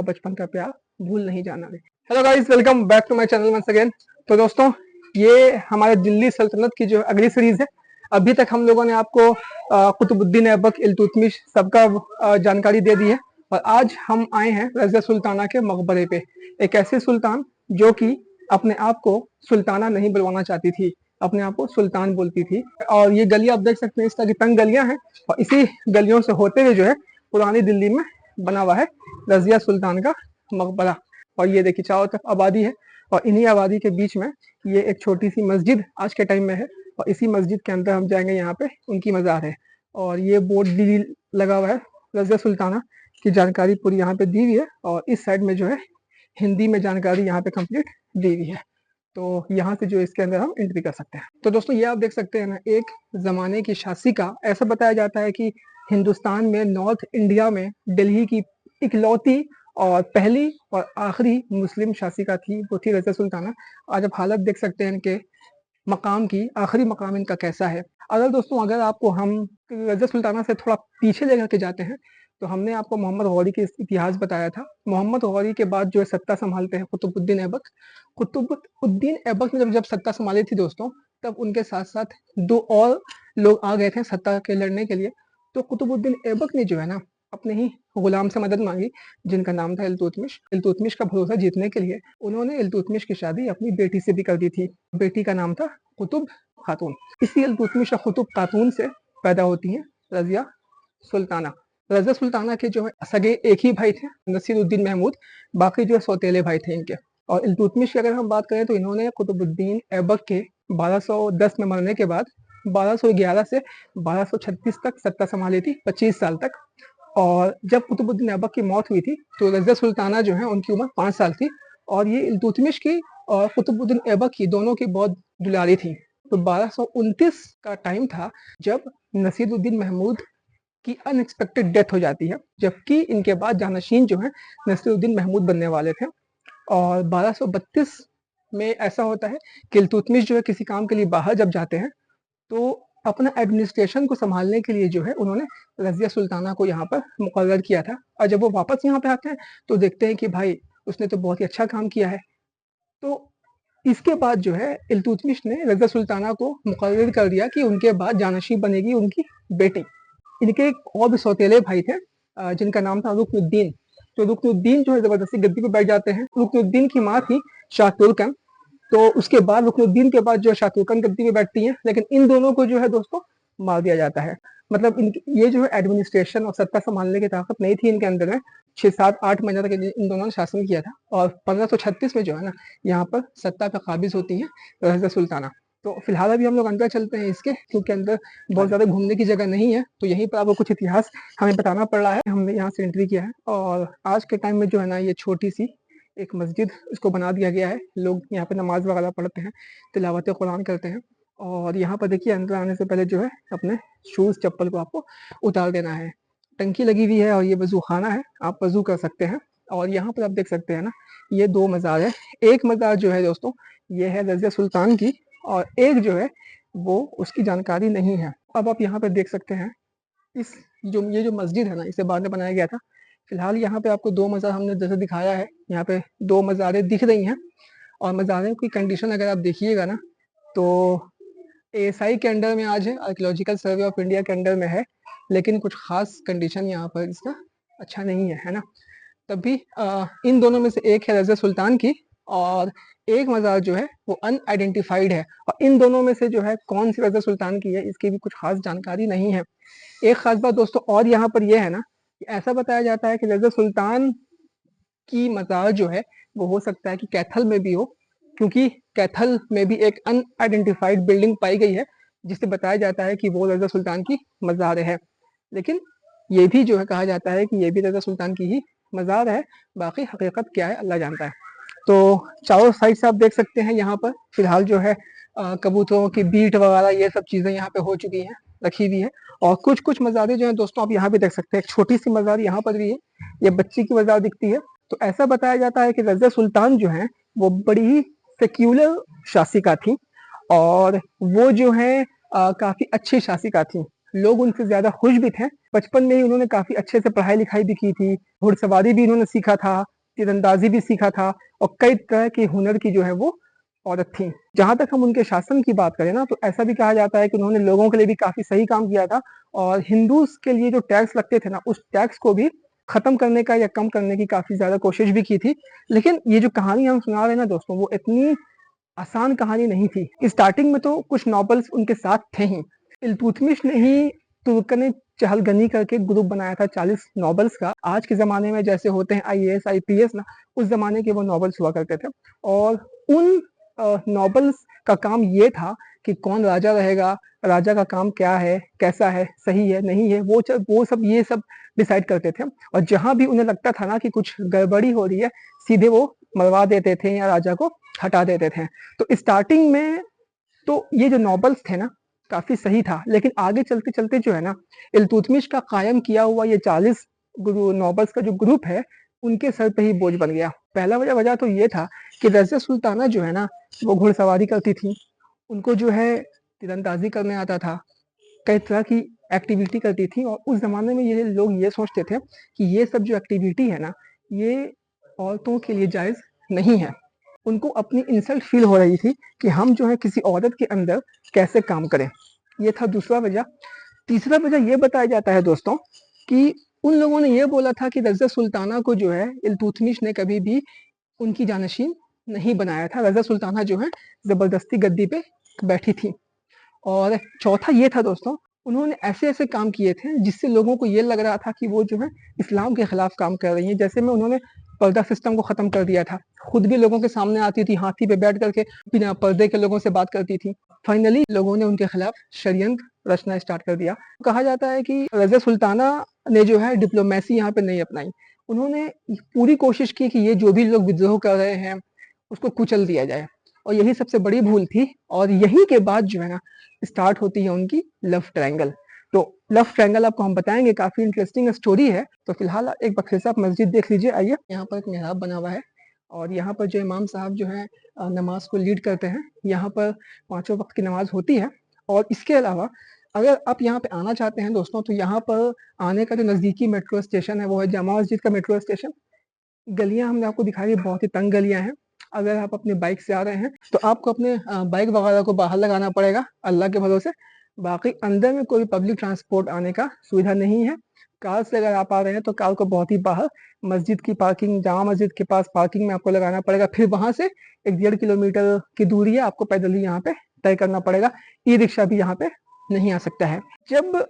और बचपन का प्यार भूल नहीं जाना रे। Hello guys, welcome back to my channel once again. तो दोस्तों, ये हमारे दिल्ली सल्तनत की जो अगली सीरीज है। अभी तक हम लोगों ने आपको कुतुबुद्दीन ऐबक, इल्तुतमिश सबका जानकारी दे दी है। और आज हम आए हैं रज़िया सुल्ताना के मकबरे पे। एक ऐसे सुल्तान जो कि अपने आप को सुल्ताना नहीं बुलवाना चाहती थी, अपने आप को सुल्तान बोलती थी। और ये गलियां आप देख सकते हैं, इस तरह की तंग गलियां हैं और इसी गलियों से होते हुए जो है पुरानी दिल्ली में बना हुआ है रज़िया सुल्तान का मकबरा। और ये देखिए चारों तरफ आबादी है और इन्हीं आबादी के बीच में ये एक छोटी सी मस्जिद आज के टाइम में है। और इसी मस्जिद के अंदर हम जाएंगे, यहाँ पे उनकी मज़ार है। और ये बोर्ड भी लगा हुआ है, रज़िया सुल्ताना की जानकारी पूरी यहाँ पे दी हुई है। और इस साइड में जो है हिंदी में जानकारी यहाँ पे कंप्लीट दी हुई है। तो यहाँ से जो इसके अंदर हम एंट्री कर सकते हैं। तो दोस्तों, ये आप देख सकते हैं ना, एक जमाने की शासिका। ऐसा बताया जाता है कि हिंदुस्तान में, नॉर्थ इंडिया में दिल्ली की इकलौती और पहली और आखिरी मुस्लिम शासिका थी, वो थी रज़िया सुल्ताना। आज आप हालत देख सकते हैं इनके मकाम की, आखिरी मकाम इनका कैसा है। अगर आपको हम रज़िया सुल्ताना से थोड़ा पीछे लेकर के जाते हैं, तो हमने आपको मोहम्मद गौरी के इतिहास बताया था। मोहम्मद गौरी के बाद जो है सत्ता संभालते हैं कुतुबुद्दीन ऐबक। कुतुबुद्दीन ऐबक ने जब सत्ता संभाली थी दोस्तों, तब उनके साथ साथ दो और लोग आ गए थे सत्ता के लड़ने के लिए। तो कुतुबुद्दीन ऐबक ने जो है ना अपने ही गुलाम से मदद मांगी, जिनका नाम था इल्तुतमिश। इल्तुतमिश का भरोसा जीतने के लिए उन्होंने इल्तुतमिश की शादी अपनी बेटी से भी कर दी थी। बेटी का नाम था कुतुब खातून। इसी इल्तुतमिश और कुतुब खातून से पैदा होती हैं रज़िया सुल्ताना। रज़िया सुल्ताना के जो है सगे एक ही भाई थे, नसीरुद्दीन महमूद। बाकी जो है सौतेले भाई थे इनके। और इल्तुतमिश की अगर हम बात करें तो इन्होंने कुतुबुद्दीन ऐबक के 1210 में मरने के बाद 1211 से 1236 तक सत्ता संभाली थी, 25 साल तक। और जब कुतुबुद्दीन ऐबक की मौत हुई थी तो रज़िया सुल्ताना जो है उनकी उम्र 5 साल थी। और ये इल्तुतमिश की और कुतुबुद्दीन ऐबक की दोनों की बहुत दुलारी थी। तो 1229 का टाइम था जब नसीरुद्दीन महमूद की अनएक्सपेक्टेड डेथ हो जाती है, जबकि इनके बाद जानशीन जो है नसीरुद्दीन महमूद बनने वाले थे। और 1232 में ऐसा होता है कि इल्तुतमिश जो है किसी काम के लिए बाहर जब जाते हैं, तो अपना एडमिनिस्ट्रेशन को संभालने के लिए जो है उन्होंने रज़िया सुल्ताना को यहाँ पर मुकर्रर किया था। और जब वो वापस यहाँ पे आते हैं तो देखते हैं कि भाई उसने तो बहुत ही अच्छा काम किया है। तो इसके बाद जो है इल्तुतमिश ने रज़िया सुल्ताना को मुकर्रर कर दिया कि उनके बाद जानशी बनेगी उनकी बेटी। इनके एक और भी सौतेले भाई थे जिनका नाम था रुकनुद्दीन। तो रुकनुद्दीन जो है जबरदस्ती गद्दी पे बैठ जाते हैं। रुकनुद्दीन की माँ थी शाह तुर्कन। तो उसके बाद रुकनुद्दीन के बाद जो शाह तुर्कन गद्दी पे बैठती हैं, लेकिन इन दोनों को जो है दोस्तों मार दिया जाता है। मतलब ये जो है एडमिनिस्ट्रेशन और सत्ता संभालने की ताकत नहीं थी इनके अंदर में। 6-7-8 महीने तक इन दोनों ने शासन किया था। और 1536 में जो है ना यहाँ पर सत्ता पे काबिज होती है रज़िया सुल्ताना। तो फिलहाल अभी हम लोग अंदर चलते हैं इसके, क्योंकि अंदर बहुत ज़्यादा घूमने की जगह नहीं है। तो यहीं पर आपको कुछ इतिहास हमें बताना पड़ रहा है। हमने यहाँ से एंट्री किया है और आज के टाइम में जो है ना ये छोटी सी एक मस्जिद इसको बना दिया गया है। लोग यहाँ पे नमाज वगैरह पढ़ते हैं, तिलावत कुरान करते हैं। और यहाँ पर देखिए अंदर आने से पहले जो है अपने शूज़ चप्पल को आपको उतार देना है। टंकी लगी हुई है और ये वज़ू खाना है, आप वज़ू कर सकते हैं। और यहाँ पर आप देख सकते हैं ना, ये 2 मज़ार है। एक मज़ार जो है दोस्तों ये है रज़िया सुल्तान की, और एक जो है वो उसकी जानकारी नहीं है। अब आप यहाँ पे देख सकते हैं ये जो मस्जिद है ना, इसे बाद में बनाया गया था। फिलहाल यहाँ पे आपको 2 मज़ार हमने जैसे दिखाया है, यहाँ पे 2 मज़ारें दिख रही हैं। और मज़ारों की कंडीशन अगर आप देखिएगा ना, तो एएसआई के अंडर में आज है, आर्कियोलॉजिकल सर्वे ऑफ इंडिया के अंडर में है। लेकिन कुछ खास कंडीशन यहाँ पर इसका अच्छा नहीं है ना। तब भी इन दोनों में से एक है रज़िया सुल्तान की और एक मज़ार जो है वो अनआइडेंटिफाइड है। और इन दोनों में से जो है कौन सी रज़िया सुल्तान की है, इसकी भी कुछ खास जानकारी नहीं है। एक खास बात दोस्तों और यहाँ पर यह है ना कि ऐसा बताया जाता है कि रज़िया सुल्तान की मज़ार जो है वो हो सकता है कि कैथल में भी हो, क्योंकि कैथल में भी एक अनआइडेंटिफाइड बिल्डिंग पाई गई है जिससे बताया जाता है कि वो रज़िया सुल्तान की मज़ार है। लेकिन ये भी जो है कहा जाता है कि ये भी रज़िया सुल्तान की ही मज़ार है। बाकी हकीकत क्या है अल्लाह जानता है। तो चारों साइड से आप देख सकते हैं यहाँ पर फिलहाल जो है कबूतरों की बीट वगैरह ये सब चीज़ें यहाँ पे हो चुकी हैं, रखी हुई है। और कुछ कुछ मज़ारें जो हैं दोस्तों आप यहाँ भी देख सकते हैं, एक छोटी सी मज़ार यहाँ पर भी है, ये बच्ची की मज़ार दिखती है। तो ऐसा बताया जाता है कि रज़िया सुल्तान जो है वो बड़ी ही सेक्युलर शासिका थी और वो जो है काफ़ी अच्छी शासिका थी। लोग उनसे ज्यादा खुश भी थे। बचपन में ही उन्होंने काफी अच्छे से पढ़ाई लिखाई भी की थी, घुड़सवारी भी उन्होंने सीखा था, तीरंदाजी भी सीखा था और कई तरह के हुनर की जो है वो औरत थी। जहां तक हम उनके शासन की बात करें ना, तो ऐसा भी कहा जाता है कि उन्होंने लोगों के लिए भी काफी सही काम किया था और हिंदूज के लिए जो टैक्स लगते थे ना, उस टैक्स को भी खत्म करने का या कम करने की काफी ज्यादा कोशिश भी की थी। लेकिन ये जो कहानी हम सुना रहे हैं ना दोस्तों, वो इतनी आसान कहानी नहीं थी। स्टार्टिंग में तो कुछ नॉवेल्स उनके साथ थे ही। इल्तुतमिश ने ही तुर्कन चहलगनी करके ग्रुप बनाया था 40 नॉवेल्स का। आज के ज़माने में जैसे होते हैं आईएएस आईपीएस ना, उस ज़माने के वो नॉवेल्स हुआ करते थे। और उन नॉवेल्स का काम ये था कि कौन राजा रहेगा, राजा का काम क्या है, कैसा है, सही है, नहीं है, ये सब डिसाइड करते थे। और जहाँ भी उन्हें लगता था ना कि कुछ गड़बड़ी हो रही है, सीधे वो मरवा देते थे या राजा को हटा देते थे। तो स्टार्टिंग में तो ये जो नॉवेल्स थे ना, काफी सही था, लेकिन आगे चलते चलते जो है ना, इल्तुतमिश का कायम किया हुआ ये 40 नॉवेल्स का जो ग्रुप है, उनके सर पे ही बोझ बन गया। पहला वजह तो ये था कि रज़िया सुल्ताना जो है ना, वो घुड़सवारी करती थी, उनको जो है तीरंदाजी करने आता था, कई तरह की एक्टिविटी करती थी। और उस जमाने में ये लोग ये सोचते थे कि ये सब जो एक्टिविटी है ना, ये औरतों के लिए जायज नहीं है। उनको अपनी इंसल्ट फील हो रही थी कि हम जो है किसी औरत के अंदर कैसे काम करें। ये था दूसरा वजह। तीसरा वजह ये बताया जाता है दोस्तों कि उन लोगों ने ये बोला था कि रज़िया सुल्ताना को जो है इल्तुतमिश ने कभी भी उनकी जानशीन नहीं बनाया था। रज़िया सुल्ताना जो है जबरदस्ती गद्दी पे बैठी थी। और चौथा ये था दोस्तों, उन्होंने ऐसे-ऐसे काम किए थे जिससे लोगों को ये लग रहा था कि वो जो है इस्लाम के खिलाफ काम कर रही हैं। जैसे में उन्होंने पर्दा सिस्टम को ख़त्म कर दिया था। खुद भी लोगों के सामने आती थी, हाथी पे बैठ कर के बिना पर्दे के लोगों से बात करती थी। फाइनली लोगों ने उनके खिलाफ षड्यंत्र रचना स्टार्ट कर दिया। कहा जाता है कि रज़िया सुल्ताना ने जो है डिप्लोमेसी यहाँ पे नहीं अपनाई। उन्होंने पूरी कोशिश की कि ये जो भी लोग विद्रोह कर रहे हैं, उसको कुचल दिया जाए। और यही सबसे बड़ी भूल थी। और यहीं के बाद जो है ना, स्टार्ट होती है उनकी लव ट्रायंगल। तो लव ट्रायंगल आपको हम बताएंगे, काफी इंटरेस्टिंग स्टोरी है। तो फिलहाल एक बार फिर से आप मस्जिद देख लीजिए। आइए, यहाँ पर एक मेहराब बना हुआ है और यहाँ पर जो इमाम साहब जो है नमाज को लीड करते हैं। यहाँ पर 5 वक्त की नमाज होती है। और इसके अलावा अगर आप यहाँ पे आना चाहते हैं दोस्तों, तो यहाँ पर आने का जो नज़दीकी मेट्रो स्टेशन है वो है जामा मस्जिद का मेट्रो स्टेशन। गलियां हमने आपको दिखाई, बहुत ही तंग गलियां हैं। अगर आप अपने बाइक से आ रहे हैं तो आपको अपने बाइक वगैरह को बाहर लगाना पड़ेगा, अल्लाह के भरोसे। बाकी अंदर में कोई पब्लिक ट्रांसपोर्ट आने का सुविधा नहीं है। कार से अगर आप आ रहे हैं तो कार को बहुत ही बाहर मस्जिद की पार्किंग, जामा मस्जिद के पास पार्किंग में आपको लगाना पड़ेगा। फिर वहां से 1.5 किलोमीटर की दूरी है, आपको पैदल ही यहाँ पे तय करना पड़ेगा। ई रिक्शा भी यहाँ पे नहीं आ सकता है। जब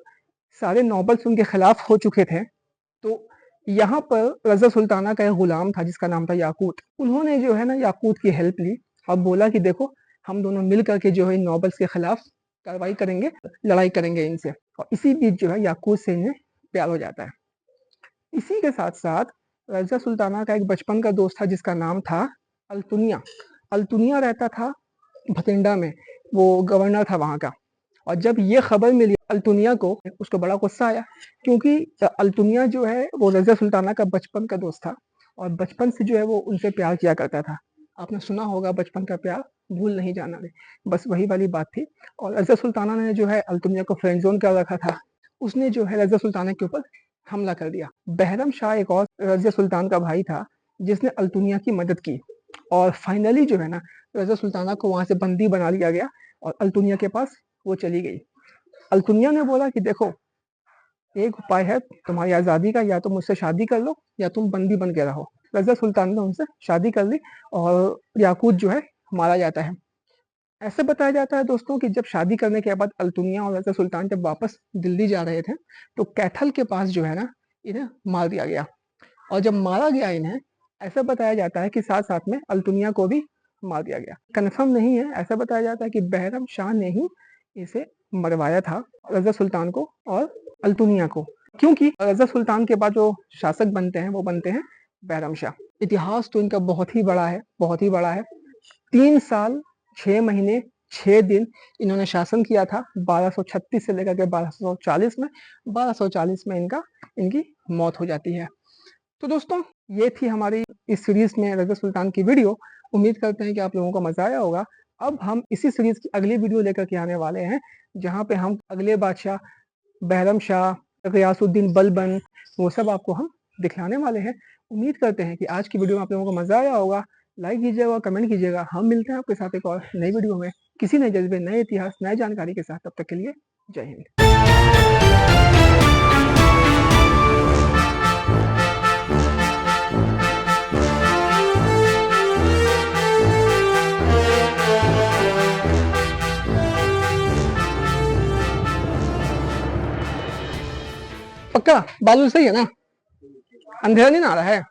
सारे नॉबल्स उनके खिलाफ हो चुके थे, तो यहाँ पर रज़िया सुल्ताना का एक गुलाम था जिसका नाम था याकूत। उन्होंने जो है ना याकूत की हेल्प ली और बोला कि देखो, हम दोनों मिल करके जो है इन नॉबल्स के खिलाफ कार्रवाई करेंगे, लड़ाई करेंगे इनसे। और इसी बीच जो है याकूत से इन्हें प्यार हो जाता है। इसी के साथ साथ रज़िया सुल्ताना का एक बचपन का दोस्त था जिसका नाम था अल्तुनिया। अल्तुनिया रहता था भटिंडा में, वो गवर्नर था वहाँ का। और जब ये खबर मिली अल्तुनिया को, उसको बड़ा गुस्सा आया, क्योंकि अल्तुनिया जो है वो रज़िया सुल्ताना का बचपन का दोस्त था और बचपन से जो है वो उनसे प्यार किया करता था। आपने सुना होगा, बचपन का प्यार भूल नहीं जाना रे, बस वही वाली बात थी। और रज़िया सुल्ताना ने जो है अल्तुनिया को फ्रेंड जोन कर रखा था। उसने जो है रज़िया सुल्ताना के ऊपर हमला कर दिया। बहरम शाह एक और रज़िया सुल्तान का भाई था जिसने अल्तुनिया की मदद की। और फाइनली जो है ना, रज़िया सुल्ताना को वहां से बंदी बना लिया गया और अल्तुनिया के पास वो चली गई। अल्तुनिया ने बोला कि देखो, एक उपाय है तुम्हारी आज़ादी का, या तो मुझसे शादी कर लो या तुम बंदी बन के रहो। रज़िया सुल्तान ने उनसे शादी कर ली और याकूत जो है मारा जाता है। ऐसे बताया जाता है दोस्तों कि जब शादी करने के बाद अल्तुनिया और रज़िया सुल्तान जब वापस दिल्ली जा रहे थे, तो कैथल के पास जो है ना, इन्हें मार दिया गया। और जब मारा गया इन्हें, ऐसा बताया जाता है कि साथ-साथ में अल्तुनिया को भी मार दिया गया। कन्फर्म नहीं है, ऐसा बताया जाता है कि बहरम शाह ने ही इसे मरवाया था, रज़िया सुल्तान को और अल्तुनिया को। क्योंकि रज़िया सुल्तान के बाद जो शासक बनते हैं वो बनते हैं बहरम शाह। इतिहास तो इनका बहुत ही बड़ा है, बहुत ही बड़ा है। 3 साल, 6 महीने, 6 दिन इन्होंने शासन किया था, 1236 से लेकर के 1240 में। 1240 में इनकी मौत हो जाती है। तो दोस्तों, ये थी हमारी इस सीरीज में रज़िया सुल्तान की वीडियो। उम्मीद करते हैं कि आप लोगों को मजा आया होगा। अब हम इसी सीरीज की अगली वीडियो लेकर के आने वाले हैं, जहां पे हम अगले बादशाह बहरम शाह, गियासुद्दीन बलबन, वो सब आपको हम दिखलाने वाले हैं। उम्मीद करते हैं कि आज की वीडियो में आप लोगों को मजा आया होगा। लाइक कीजिएगा, कमेंट कीजिएगा। हम मिलते हैं आपके साथ एक और नई वीडियो में किसी नए जज्बे, नए इतिहास, नए जानकारी के साथ। तब तक के लिए जय हिंद। पक्का बालू सही है ना? अंधेरा नहीं ना आ रहा है?